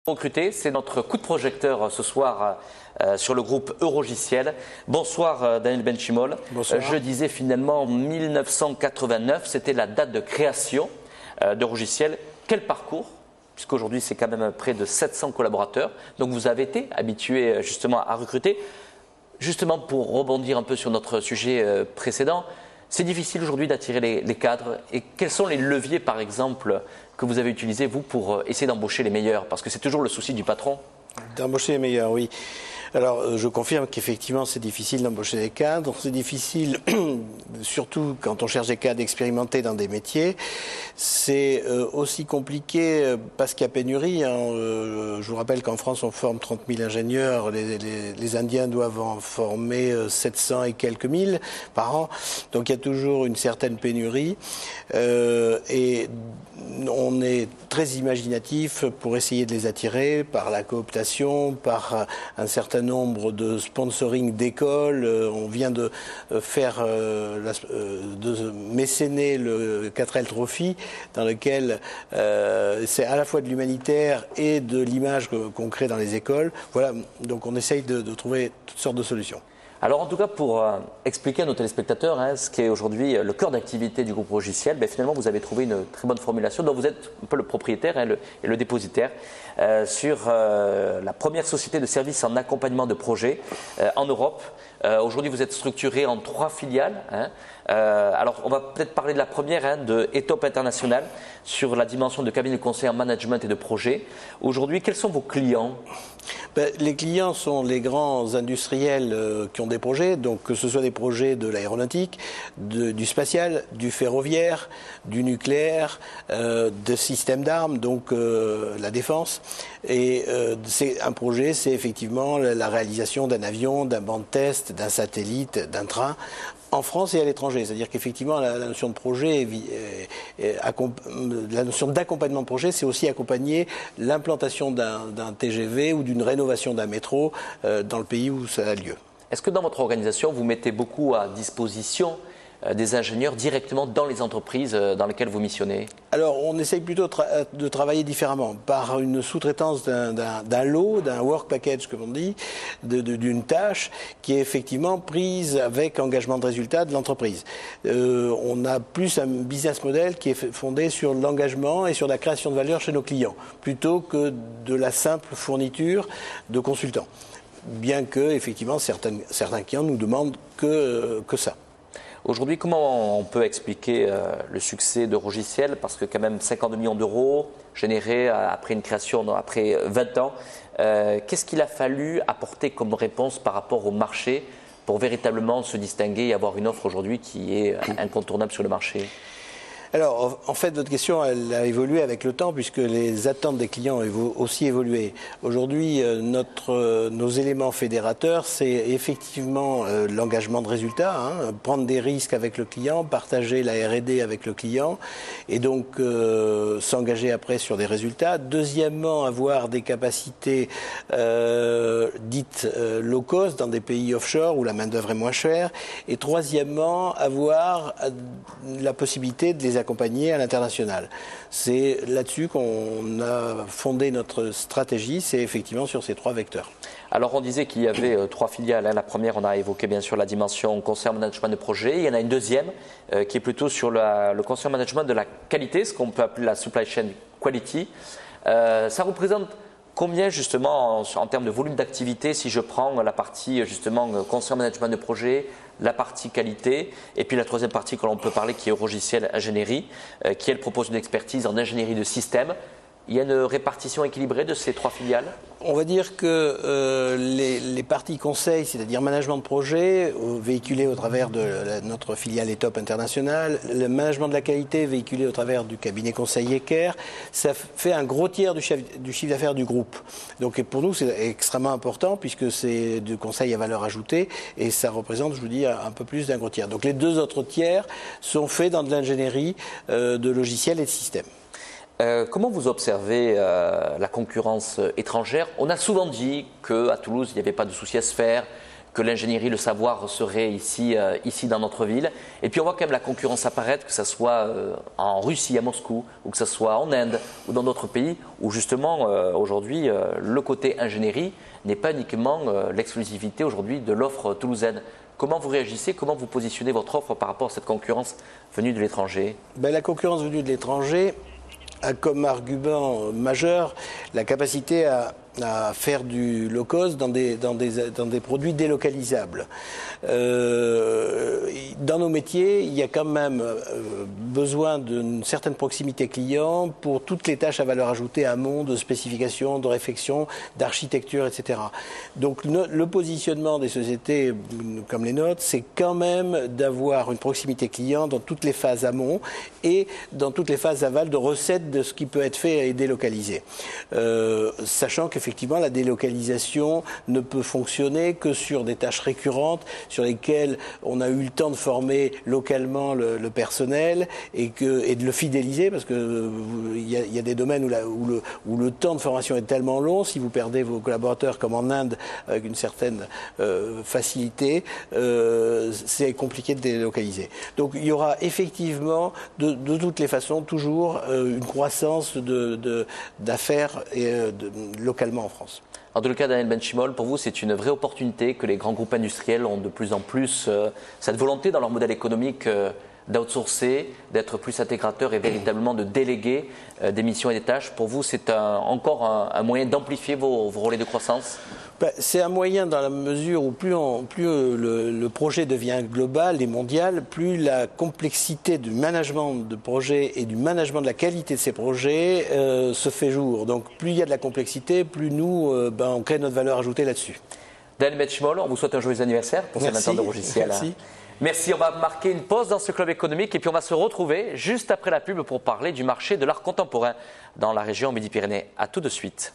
Recruter, c'est notre coup de projecteur ce soir sur le groupe Eurogiciel. Bonsoir Daniel Benchimol. Bonsoir. Je disais finalement 1989, c'était la date de création d'Eurogiciel. Quel parcours, puisqu'aujourd'hui c'est quand même près de 700 collaborateurs. Donc vous avez été habitué justement à recruter. Justement pour rebondir un peu sur notre sujet précédent, c'est difficile aujourd'hui d'attirer les cadres. Et quels sont les leviers par exemple que vous avez utilisés vous pour essayer d'embaucher les meilleurs? Parce que c'est toujours le souci du patron. D'embaucher les meilleurs, oui. Alors, je confirme qu'effectivement, c'est difficile d'embaucher des cadres. C'est difficile, surtout quand on cherche des cadres expérimentés dans des métiers. C'est aussi compliqué parce qu'il y a pénurie. Je vous rappelle qu'en France, on forme 30 000 ingénieurs. Les Indiens doivent en former 700 et quelques mille par an. Donc, il y a toujours une certaine pénurie. Et on est très imaginatif pour essayer de les attirer par la cooptation, par un certain nombre de sponsoring d'écoles. On vient de faire, de mécéner le 4L Trophy, dans lequel c'est à la fois de l'humanitaire et de l'image qu'on crée dans les écoles. Voilà, donc on essaye de trouver toutes sortes de solutions. Alors en tout cas pour expliquer à nos téléspectateurs ce qui est aujourd'hui le cœur d'activité du groupe Eurogiciel, finalement vous avez trouvé une très bonne formulation dont vous êtes un peu le propriétaire et le dépositaire sur la première société de services en accompagnement de projets en Europe. Aujourd'hui vous êtes structuré en 3 filiales. Alors on va peut-être parler de la première, de ETOP International, sur la dimension de cabinet de conseil en management et de projet. Aujourd'hui, quels sont vos clients ? Les clients sont les grands industriels qui ont des projets, donc que ce soit des projets de l'aéronautique, du spatial, du ferroviaire, du nucléaire, de systèmes d'armes, donc la défense. Et c'est un projet, c'est effectivement la réalisation d'un avion, d'un banc de test, d'un satellite, d'un train, en France et à l'étranger. C'est-à-dire qu'effectivement, la notion de projet, la notion d'accompagnement de projet, c'est aussi accompagner l'implantation d'un TGV ou d'une rénovation d'un métro dans le pays où ça a lieu. Est-ce que dans votre organisation, vous mettez beaucoup à disposition des ingénieurs directement dans les entreprises dans lesquelles vous missionnez? Alors, on essaye plutôt de travailler différemment, par une sous-traitance d'un lot, d'un work package, comme on dit, d'une tâche qui est effectivement prise avec engagement de résultat de l'entreprise. On a plus un business model qui est fondé sur l'engagement et sur la création de valeur chez nos clients, plutôt que de la simple fourniture de consultants. Bien que, effectivement, certains clients nous demandent que ça. Aujourd'hui, comment on peut expliquer le succès d'Eurogiciel? Parce que quand même 52 millions d'euros générés après une création après 20 ans. Qu'est-ce qu'il a fallu apporter comme réponse par rapport au marché pour véritablement se distinguer et avoir une offre aujourd'hui qui est incontournable sur le marché? Alors, en fait, votre question, elle a évolué avec le temps puisque les attentes des clients ont aussi évolué. Aujourd'hui, nos éléments fédérateurs, c'est effectivement l'engagement de résultat, prendre des risques avec le client, partager la R&D avec le client et donc s'engager après sur des résultats. Deuxièmement, avoir des capacités dites low cost dans des pays offshore où la main-d'œuvre est moins chère. Et troisièmement, avoir la possibilité de les accompagner à l'international. C'est là-dessus qu'on a fondé notre stratégie, c'est effectivement sur ces 3 vecteurs. Alors on disait qu'il y avait 3 filiales. La première, on a évoqué bien sûr la dimension conseil en management de projet. Il y en a une deuxième qui est plutôt sur le conseil en management de la qualité, ce qu'on peut appeler la supply chain quality. Ça représente combien justement en termes de volume d'activité si je prends la partie justement conseil en management de projet, la partie qualité et puis la troisième partie que l'on peut parler qui est Eurogiciel ingénierie qui elle propose une expertise en ingénierie de système. Il y a une répartition équilibrée de ces 3 filiales? On va dire que les parties conseils, c'est-à-dire management de projet, véhiculé au travers de notre filiale ETOP International, le management de la qualité véhiculé au travers du cabinet conseil Equer, ça fait un gros tiers du chiffre d'affaires du groupe. Donc pour nous, c'est extrêmement important puisque c'est du conseil à valeur ajoutée et ça représente, je vous dis, un peu plus d'un gros tiers. Donc les 2 autres tiers sont faits dans de l'ingénierie de logiciels et de systèmes. Comment vous observez la concurrence étrangère? On a souvent dit qu'à Toulouse, il n'y avait pas de souci à se faire, que l'ingénierie, le savoir serait ici dans notre ville. Et puis on voit quand même la concurrence apparaître, que ce soit en Russie, à Moscou, ou que ce soit en Inde ou dans d'autres pays, où justement aujourd'hui le côté ingénierie n'est pas uniquement l'exclusivité aujourd'hui de l'offre toulousaine. Comment vous réagissez, comment vous positionnez votre offre par rapport à cette concurrence venue de l'étranger? La concurrence venue de l'étranger a comme argument majeur la capacité à faire du low cost dans des produits délocalisables. Dans nos métiers, il y a quand même besoin d'une certaine proximité client pour toutes les tâches à valeur ajoutée amont, de spécification, de réflexion, d'architecture, etc. Donc le positionnement des sociétés comme les nôtres, c'est quand même d'avoir une proximité client dans toutes les phases amont et dans toutes les phases aval de recette de ce qui peut être fait et délocalisé. Sachant qu'effectivement, la délocalisation ne peut fonctionner que sur des tâches récurrentes sur lesquelles on a eu le temps de former localement le personnel et de le fidéliser, parce que il y a des domaines où le temps de formation est tellement long, si vous perdez vos collaborateurs comme en Inde avec une certaine facilité, c'est compliqué de délocaliser. Donc il y aura effectivement de toutes les façons toujours une croissance d'affaires localement en France. En tout cas, Daniel Benchimol, pour vous, c'est une vraie opportunité que les grands groupes industriels ont de plus en plus cette volonté dans leur modèle économique d'outsourcer, d'être plus intégrateurs et véritablement de déléguer des missions et des tâches. Pour vous, c'est encore un moyen d'amplifier vos relais de croissance? C'est un moyen dans la mesure où plus le projet devient global et mondial, plus la complexité du management de projet et du management de la qualité de ces projets se fait jour. Donc plus il y a de la complexité, plus nous, on crée notre valeur ajoutée là-dessus. Daniel Benchimol, on vous souhaite un joyeux anniversaire pour ces 20 ans de Logiciel. Merci. Merci, on va marquer une pause dans ce club économique et puis on va se retrouver juste après la pub pour parler du marché de l'art contemporain dans la région Midi-Pyrénées. A tout de suite.